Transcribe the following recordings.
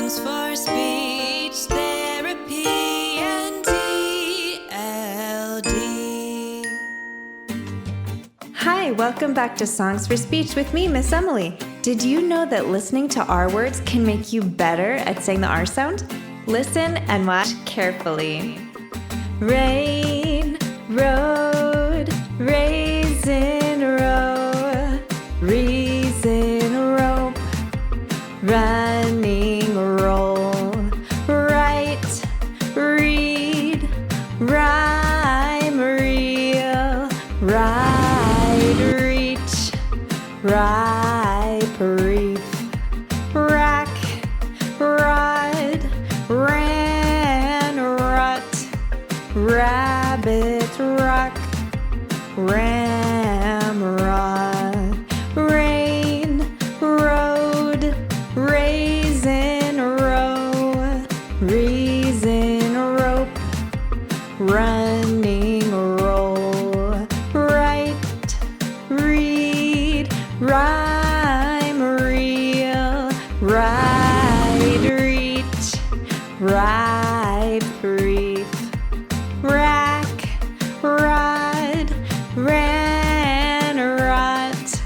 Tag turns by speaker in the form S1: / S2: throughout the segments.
S1: Songs for speech therapy and DLD.
S2: Hi, welcome back to Songs for Speech with me, Miss Emily. Did you know that listening to R words can make you better at saying the R sound? Listen and watch carefully. Rain, road, raisin, row, reason, rope, running, roll, write, read, rhyme, reel, ride, reach, ripe, reef, rack, rod, ran, rut, rabbit, rock, ramrod, rain, road, raisin, row, reason, rope, running, roll, write, read, rhyme, reel, ride, reach, ripe, reef, rack, rod, ran, rut,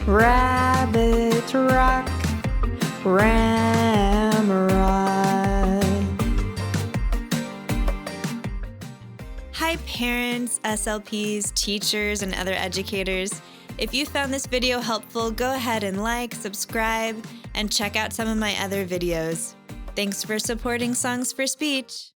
S2: rabbit, rock, ramrod. Hi parents, SLPs, teachers, and other educators. If you found this video helpful, go ahead and like, subscribe, and check out some of my other videos. Thanks for supporting Songs for Speech.